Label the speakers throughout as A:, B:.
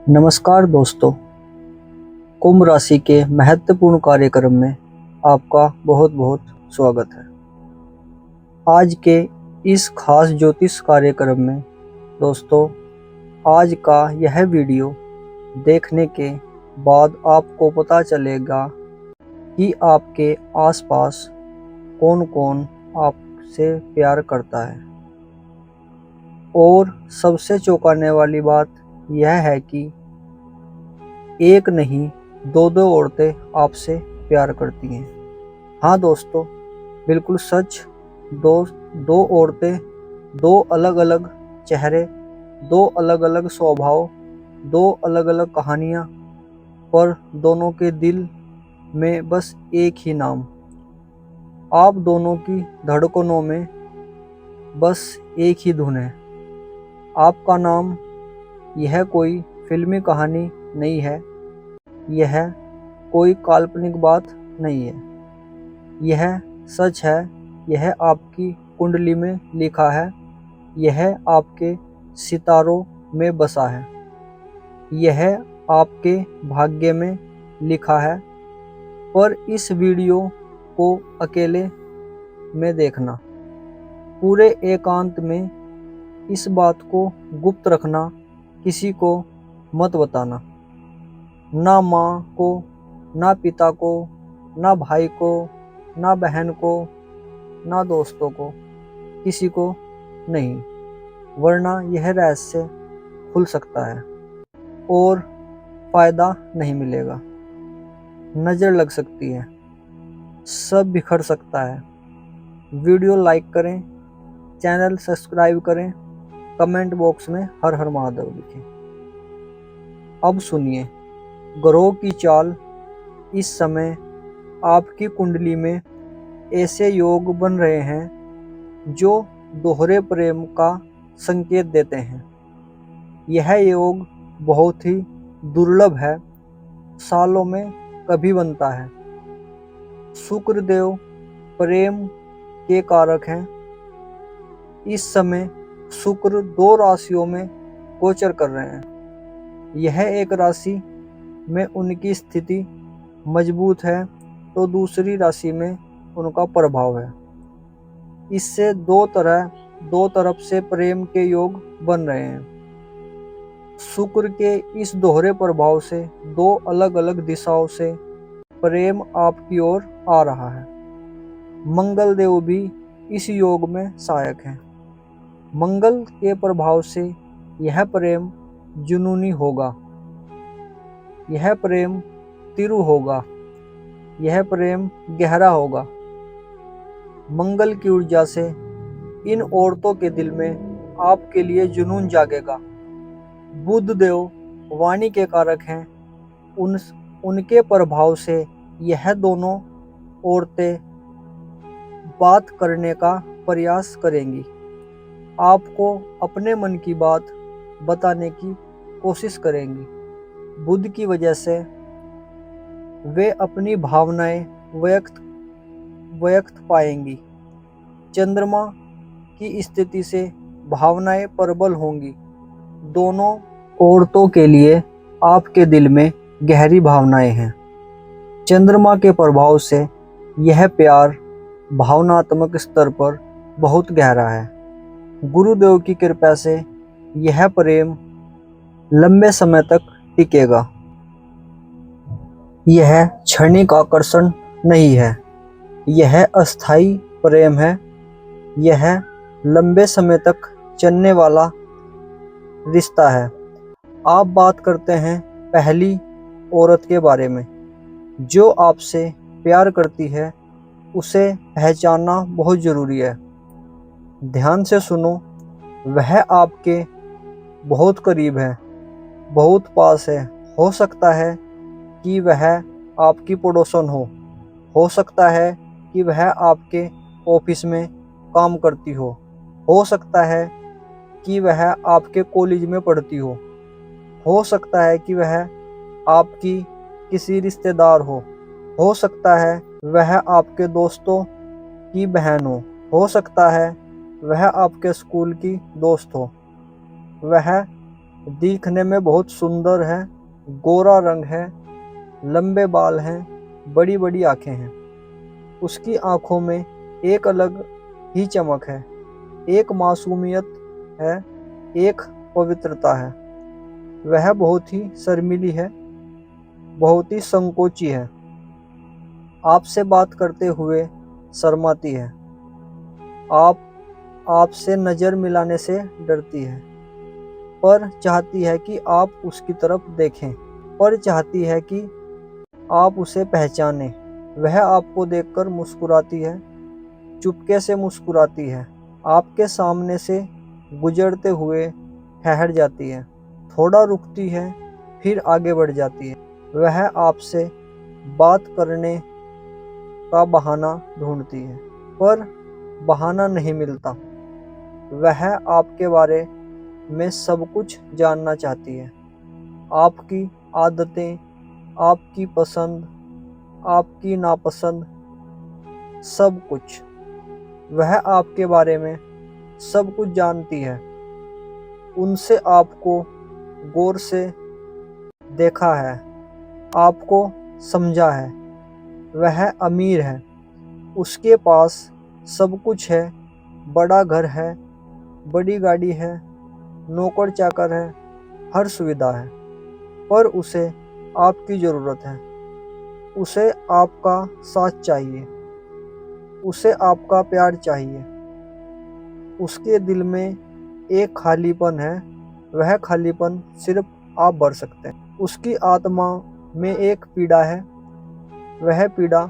A: नमस्कार दोस्तों, कुंभ राशि के महत्वपूर्ण कार्यक्रम में आपका बहुत बहुत स्वागत है। आज के इस खास ज्योतिष कार्यक्रम में दोस्तों, आज का यह वीडियो देखने के बाद आपको पता चलेगा कि आपके आसपास कौन कौन आपसे प्यार करता है। और सबसे चौंकाने वाली बात यह है कि एक नहीं दो औरतें आपसे प्यार करती हैं। हाँ दोस्तों, बिल्कुल सच। दो औरतें, दो अलग अलग चेहरे, दो अलग अलग स्वभाव, दो अलग अलग कहानियाँ, पर दोनों के दिल में बस एक ही नाम। आप दोनों की धड़कनों में बस एक ही धुन है। आपका नाम। यह कोई फिल्मी कहानी नहीं है, यह कोई काल्पनिक बात नहीं है, यह सच है। यह आपकी कुंडली में लिखा है, यह आपके सितारों में बसा है, यह आपके भाग्य में लिखा है। पर इस वीडियो को अकेले में देखना, पूरे एकांत में इस बात को गुप्त रखना, किसी को मत बताना। ना माँ को, ना पिता को, ना भाई को, ना बहन को, ना दोस्तों को, किसी को नहीं, वरना यह रहस्य खुल सकता है और फायदा नहीं मिलेगा। नज़र लग सकती है, सब बिखर सकता है। वीडियो लाइक करें, चैनल सब्सक्राइब करें, कमेंट बॉक्स में हर हर महादेव लिखें। अब सुनिए ग्रहों की चाल। इस समय आपकी कुंडली में ऐसे योग बन रहे हैं जो दोहरे प्रेम का संकेत देते हैं। यह योग बहुत ही दुर्लभ है, सालों में कभी बनता है। शुक्र देव प्रेम के कारक हैं। इस समय शुक्र दो राशियों में गोचर कर रहे हैं। यह एक राशि में उनकी स्थिति मजबूत है तो दूसरी राशि में उनका प्रभाव है। इससे दो तरफ से प्रेम के योग बन रहे हैं। शुक्र के इस दोहरे प्रभाव से दो अलग अलग दिशाओं से प्रेम आपकी ओर आ रहा है। मंगल देव भी इस योग में सहायक हैं। मंगल के प्रभाव से यह प्रेम जुनूनी होगा, यह प्रेम तिरु होगा, यह प्रेम गहरा होगा। मंगल की ऊर्जा से इन औरतों के दिल में आपके लिए जुनून जागेगा। बुध देव वाणी के कारक हैं। उनके प्रभाव से यह दोनों औरतें बात करने का प्रयास करेंगी, आपको अपने मन की बात बताने की कोशिश करेंगी। बुध की वजह से वे अपनी भावनाएं व्यक्त पाएंगी। चंद्रमा की स्थिति से भावनाएं प्रबल होंगी। दोनों औरतों के लिए आपके दिल में गहरी भावनाएं हैं। चंद्रमा के प्रभाव से यह प्यार भावनात्मक स्तर पर बहुत गहरा है। गुरुदेव की कृपा से यह प्रेम लंबे समय तक टिकेगा। यह क्षणिक आकर्षण नहीं है, यह अस्थायी प्रेम है। यह लंबे समय तक चलने वाला रिश्ता है। आप बात करते हैं पहली औरत के बारे में जो आपसे प्यार करती है। उसे पहचानना बहुत ज़रूरी है। ध्यान से सुनो, वह आपके बहुत करीब है, बहुत पास है। हो सकता है कि वह आपकी पड़ोसन हो सकता है कि वह आपके ऑफिस में काम करती हो सकता है कि वह आपके कॉलेज में पढ़ती हो सकता है कि वह आपकी किसी रिश्तेदार हो सकता है वह आपके दोस्तों की बहन हो सकता है वह आपके स्कूल की दोस्त हो। वह दिखने में बहुत सुंदर है, गोरा रंग है, लंबे बाल हैं, बड़ी बड़ी आंखें हैं। उसकी आंखों में एक अलग ही चमक है, एक मासूमियत है, एक पवित्रता है। वह बहुत ही शर्मीली है, बहुत ही संकोची है, आपसे बात करते हुए शर्माती है, आपसे नज़र मिलाने से डरती है, पर चाहती है कि आप उसकी तरफ देखें, पर चाहती है कि आप उसे पहचानें। वह आपको देखकर मुस्कुराती है, चुपके से मुस्कुराती है, आपके सामने से गुजरते हुए ठहर जाती है, थोड़ा रुकती है, फिर आगे बढ़ जाती है। वह आपसे बात करने का बहाना ढूंढती है, पर बहाना नहीं मिलता। वह आपके बारे में सब कुछ जानना चाहती है, आपकी आदतें, आपकी पसंद, आपकी नापसंद, सब कुछ। वह आपके बारे में सब कुछ जानती है। उनसे आपको गौर से देखा है, आपको समझा है। वह अमीर है, उसके पास सब कुछ है, बड़ा घर है, बड़ी गाड़ी है, नौकर चाकर है, हर सुविधा है, पर उसे आपकी ज़रूरत है। उसे आपका साथ चाहिए, उसे आपका प्यार चाहिए। उसके दिल में एक खालीपन है, वह खालीपन सिर्फ आप भर सकते हैं। उसकी आत्मा में एक पीड़ा है, वह पीड़ा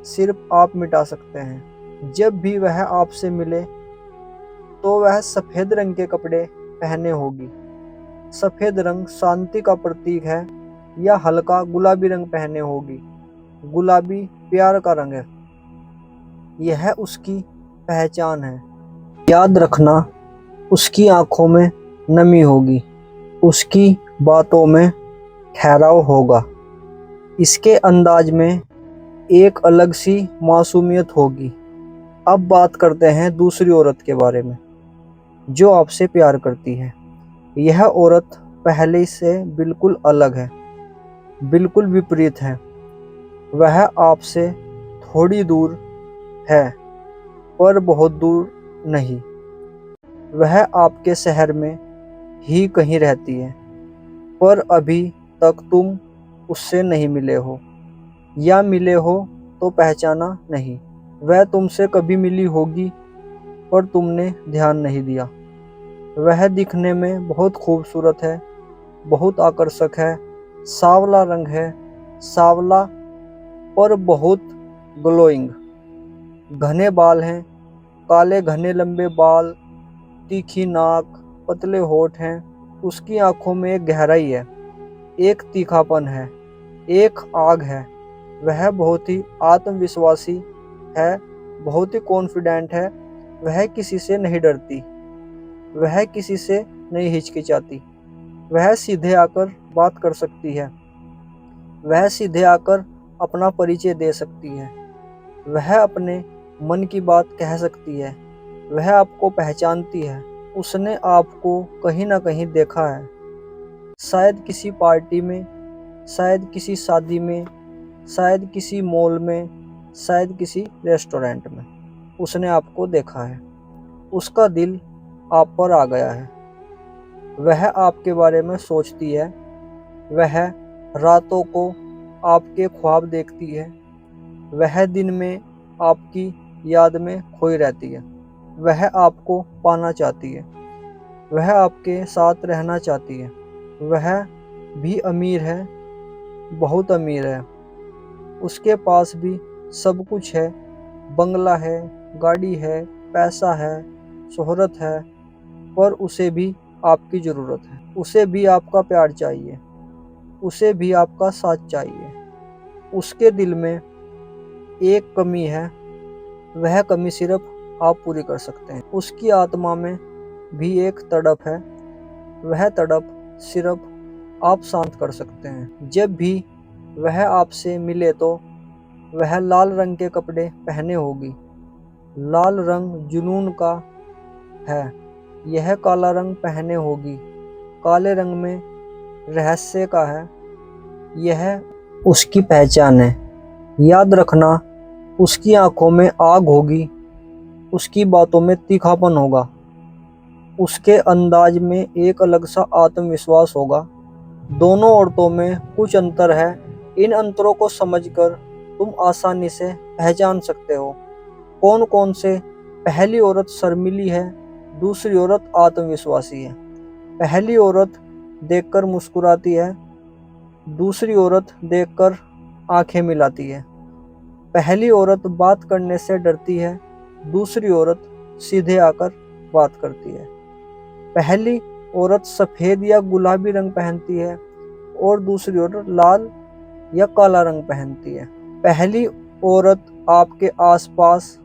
A: सिर्फ आप मिटा सकते हैं। जब भी वह आपसे मिले तो वह सफ़ेद रंग के कपड़े पहने होगी। सफ़ेद रंग शांति का प्रतीक है, या हल्का गुलाबी रंग पहने होगी। गुलाबी प्यार का रंग है, यह उसकी पहचान है। याद रखना, उसकी आंखों में नमी होगी, उसकी बातों में ठहराव होगा, इसके अंदाज में एक अलग सी मासूमियत होगी। अब बात करते हैं दूसरी औरत के बारे में, जो आपसे प्यार करती है। यह औरत पहले से बिल्कुल अलग है, बिल्कुल विपरीत है। वह आपसे थोड़ी दूर है, पर बहुत दूर नहीं। वह आपके शहर में ही कहीं रहती है, पर अभी तक तुम उससे नहीं मिले हो, या मिले हो तो पहचाना नहीं। वह तुमसे कभी मिली होगी, पर तुमने ध्यान नहीं दिया। वह दिखने में बहुत खूबसूरत है, बहुत आकर्षक है, सांवला रंग है, सांवला पर बहुत ग्लोइंग। घने बाल हैं, काले घने लंबे बाल, तीखी नाक, पतले होठ हैं। उसकी आंखों में एक गहराई है, एक तीखापन है, एक आग है। वह बहुत ही आत्मविश्वासी है, बहुत ही कॉन्फिडेंट है। वह किसी से नहीं डरती, वह किसी से नहीं हिचकिचाती। वह सीधे आकर बात कर सकती है, वह सीधे आकर अपना परिचय दे सकती है, वह अपने मन की बात कह सकती है, वह आपको पहचानती है। उसने आपको कहीं ना कहीं देखा है, शायद किसी पार्टी में, शायद किसी शादी में, शायद किसी मॉल में, शायद किसी रेस्टोरेंट में। उसने आपको देखा है, उसका दिल आप पर आ गया है। वह आपके बारे में सोचती है, वह रातों को आपके ख्वाब देखती है, वह दिन में आपकी याद में खोई रहती है। वह आपको पाना चाहती है, वह आपके साथ रहना चाहती है। वह भी अमीर है, बहुत अमीर है, उसके पास भी सब कुछ है, बंगला है, गाड़ी है, पैसा है, शोहरत है, पर उसे भी आपकी ज़रूरत है। उसे भी आपका प्यार चाहिए, उसे भी आपका साथ चाहिए। उसके दिल में एक कमी है, वह कमी सिर्फ आप पूरी कर सकते हैं। उसकी आत्मा में भी एक तड़प है, वह तड़प सिर्फ आप शांत कर सकते हैं। जब भी वह आपसे मिले तो वह लाल रंग के कपड़े पहने होगी। लाल रंग जुनून का है, यह काला रंग पहने होगी, काले रंग में रहस्य का है, यह उसकी पहचान है। याद रखना, उसकी आंखों में आग होगी, उसकी बातों में तीखापन होगा, उसके अंदाज में एक अलग सा आत्मविश्वास होगा। दोनों औरतों में कुछ अंतर है। इन अंतरों को समझकर तुम आसानी से पहचान सकते हो कौन कौन से। पहली औरत शर्मीली है, दूसरी औरत आत्मविश्वासी है। पहली औरत देखकर मुस्कुराती है, दूसरी औरत देखकर आंखें मिलाती है। पहली औरत बात करने से डरती है, दूसरी औरत सीधे आकर बात करती है। पहली औरत सफ़ेद या गुलाबी रंग पहनती है और दूसरी औरत लाल या काला रंग पहनती है। पहली औरत आपके आसपास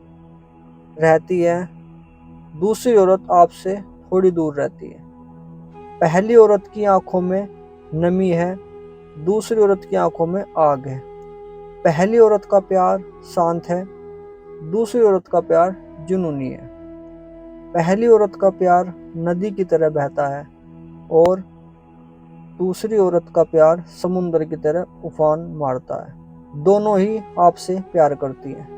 A: रहती है, दूसरी औरत आपसे थोड़ी दूर रहती है। पहली औरत की आंखों में नमी है, दूसरी औरत की आंखों में आग है। पहली औरत का प्यार शांत है, दूसरी औरत का प्यार जुनूनी है। पहली औरत का प्यार नदी की तरह बहता है और दूसरी औरत का प्यार समुद्र की तरह उफान मारता है। दोनों ही आपसे प्यार करती हैं,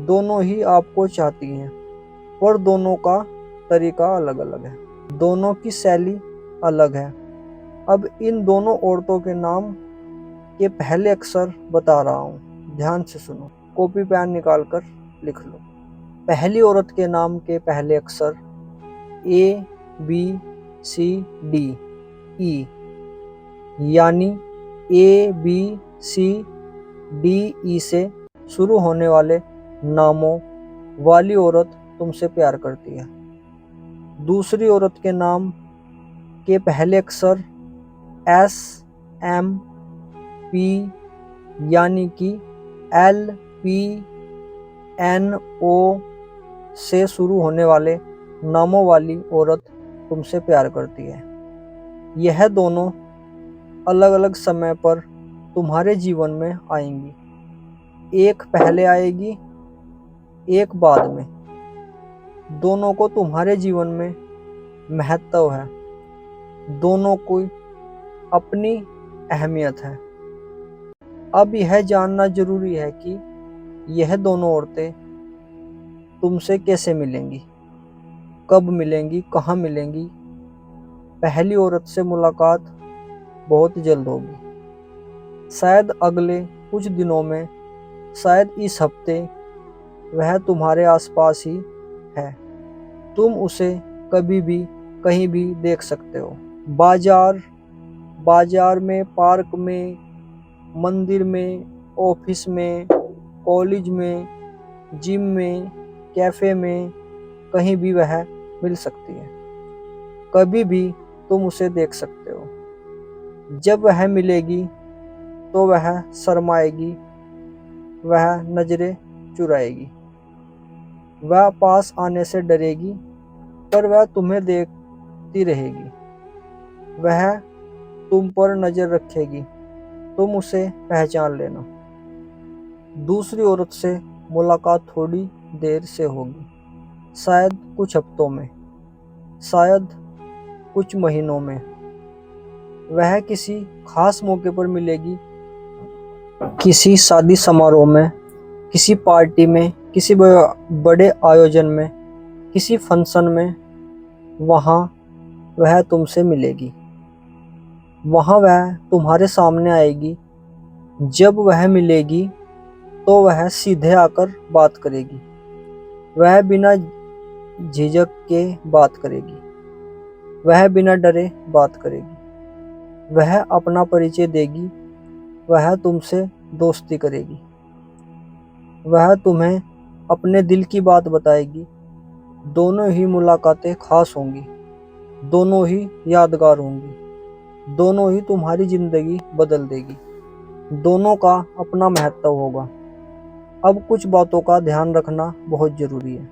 A: दोनों ही आपको चाहती हैं, पर दोनों का तरीका अलग अलग है, दोनों की शैली अलग है। अब इन दोनों औरतों के नाम के पहले अक्षर बता रहा हूँ, ध्यान से सुनो, कॉपी पेन निकाल कर लिख लो। पहली औरत के नाम के पहले अक्षर ABCD E, यानी ABCDE से शुरू होने वाले नामों वाली औरत तुमसे प्यार करती है। दूसरी औरत के नाम के पहले अक्षर SMP यानी कि LPNO से शुरू होने वाले नामों वाली औरत तुमसे प्यार करती है। यह दोनों अलग अलग समय पर तुम्हारे जीवन में आएंगी, एक पहले आएगी, एक बाद में। दोनों को तुम्हारे जीवन में महत्व है, दोनों को अपनी अहमियत है। अब यह जानना जरूरी है कि यह दोनों औरतें तुमसे कैसे मिलेंगी, कब मिलेंगी, कहाँ मिलेंगी। पहली औरत से मुलाकात बहुत जल्द होगी, शायद अगले कुछ दिनों में, शायद इस हफ्ते वह तुम्हारे आसपास ही है। तुम उसे कभी भी कहीं भी देख सकते हो, बाजार में, पार्क में, मंदिर में, ऑफिस में, कॉलेज में, जिम में, कैफ़े में, कहीं भी वह मिल सकती है। कभी भी तुम उसे देख सकते हो। जब वह मिलेगी तो वह शर्माएगी, वह नजरें चुराएगी, वह पास आने से डरेगी, पर वह तुम्हें देखती रहेगी। वह तुम पर नजर रखेगी, तुम उसे पहचान लेना। दूसरी औरत से मुलाकात थोड़ी देर से होगी, शायद कुछ हफ्तों में, शायद कुछ महीनों में। वह किसी खास मौके पर मिलेगी, किसी शादी समारोह में, किसी पार्टी में, किसी बड़े आयोजन में, किसी फंक्शन में। वहाँ वह तुमसे मिलेगी, वहाँ वह तुम्हारे सामने आएगी। जब वह मिलेगी तो वह सीधे आकर बात करेगी, वह बिना झिझक के बात करेगी, वह बिना डरे बात करेगी, वह अपना परिचय देगी, वह तुमसे दोस्ती करेगी, वह तुम्हें अपने दिल की बात बताएगी। दोनों ही मुलाकातें खास होंगी, दोनों ही यादगार होंगी, दोनों ही तुम्हारी ज़िंदगी बदल देगी। दोनों का अपना महत्व होगा। अब कुछ बातों का ध्यान रखना बहुत ज़रूरी है,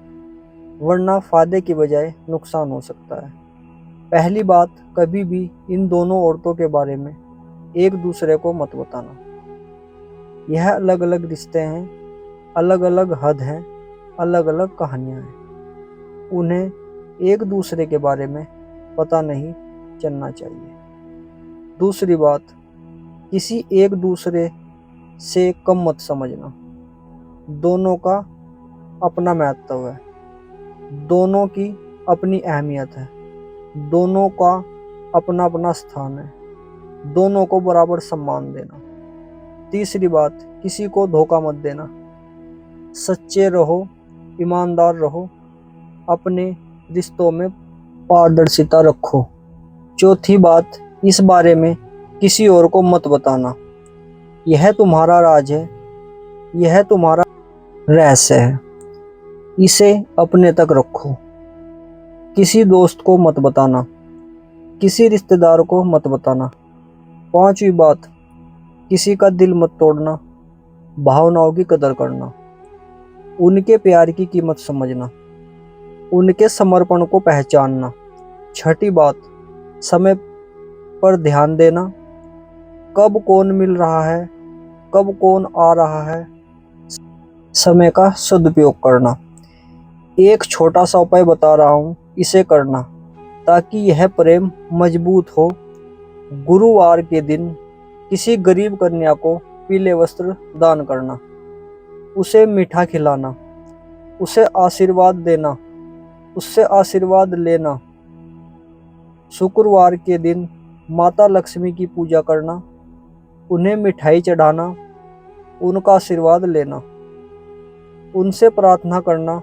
A: वरना फ़ायदे की बजाय नुकसान हो सकता है। पहली बात, कभी भी इन दोनों औरतों के बारे में एक दूसरे को मत बताना। यह अलग अलग रिश्ते हैं, अलग अलग हद हैं, अलग अलग कहानियाँ हैं। उन्हें एक दूसरे के बारे में पता नहीं चलना चाहिए। दूसरी बात, किसी एक दूसरे से कम मत समझना। दोनों का अपना महत्व है, दोनों की अपनी अहमियत है, दोनों का अपना अपना स्थान है, दोनों को बराबर सम्मान देना। तीसरी बात, किसी को धोखा मत देना। सच्चे रहो, ईमानदार रहो, अपने रिश्तों में पारदर्शिता रखो। चौथी बात, इस बारे में किसी और को मत बताना। यह तुम्हारा राज है, यह तुम्हारा रहस्य है, इसे अपने तक रखो। किसी दोस्त को मत बताना, किसी रिश्तेदार को मत बताना। पांचवी बात, किसी का दिल मत तोड़ना, भावनाओं की कदर करना, उनके प्यार की कीमत समझना, उनके समर्पण को पहचानना। छठी बात, समय पर ध्यान देना, कब कौन मिल रहा है, कब कौन आ रहा है, समय का सदुपयोग करना। एक छोटा सा उपाय बता रहा हूँ, इसे करना ताकि यह प्रेम मजबूत हो। गुरुवार के दिन किसी गरीब कन्या को पीले वस्त्र दान करना, उसे मीठा खिलाना, उसे आशीर्वाद देना, उससे आशीर्वाद लेना। शुक्रवार के दिन माता लक्ष्मी की पूजा करना, उन्हें मिठाई चढ़ाना, उनका आशीर्वाद लेना, उनसे प्रार्थना करना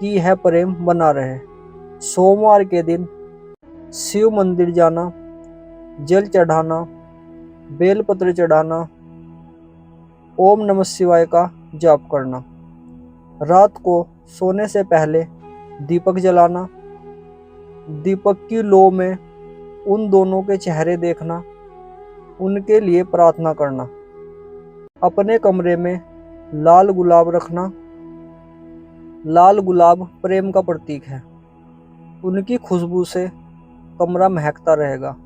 A: कि यह प्रेम बना रहे। सोमवार के दिन शिव मंदिर जाना, जल चढ़ाना, बेलपत्र चढ़ाना, ओम नमः शिवाय का जाप करना। रात को सोने से पहले दीपक जलाना, दीपक की लौ में उन दोनों के चेहरे देखना, उनके लिए प्रार्थना करना। अपने कमरे में लाल गुलाब रखना। लाल गुलाब प्रेम का प्रतीक है, उनकी खुशबू से कमरा महकता रहेगा।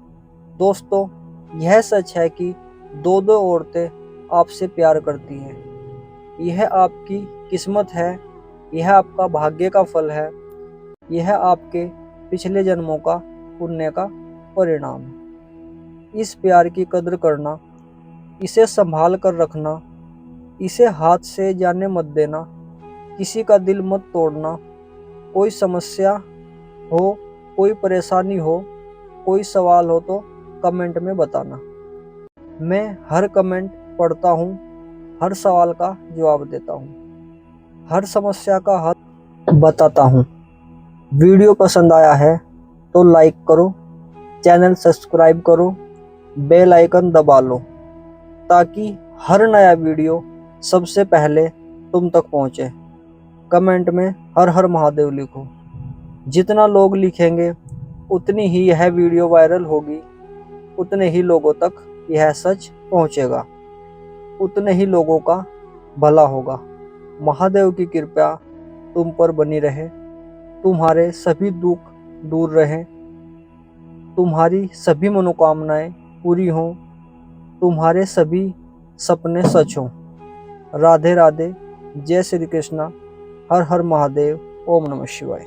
A: दोस्तों, यह सच है कि दो दो औरतें आपसे प्यार करती हैं। यह आपकी किस्मत है, यह आपका भाग्य का फल है, यह आपके पिछले जन्मों का पुण्य का परिणाम है। इस प्यार की कदर करना, इसे संभाल कर रखना, इसे हाथ से जाने मत देना, किसी का दिल मत तोड़ना। कोई समस्या हो, कोई परेशानी हो, कोई सवाल हो तो कमेंट में बताना। मैं हर कमेंट पढ़ता हूँ, हर सवाल का जवाब देता हूँ, हर समस्या का हल बताता हूँ। वीडियो पसंद आया है तो लाइक करो, चैनल सब्सक्राइब करो, बेल आइकन दबा लो ताकि हर नया वीडियो सबसे पहले तुम तक पहुँचे। कमेंट में हर हर महादेव लिखो। जितना लोग लिखेंगे उतनी ही यह वीडियो वायरल होगी, उतने ही लोगों तक यह सच पहुँचेगा, उतने ही लोगों का भला होगा। महादेव की कृपा तुम पर बनी रहे, तुम्हारे सभी दुख दूर रहें, तुम्हारी सभी मनोकामनाएं पूरी हों, तुम्हारे सभी सपने सच हों। राधे राधे, जय श्री कृष्णा, हर हर महादेव, ओम नमः शिवाय।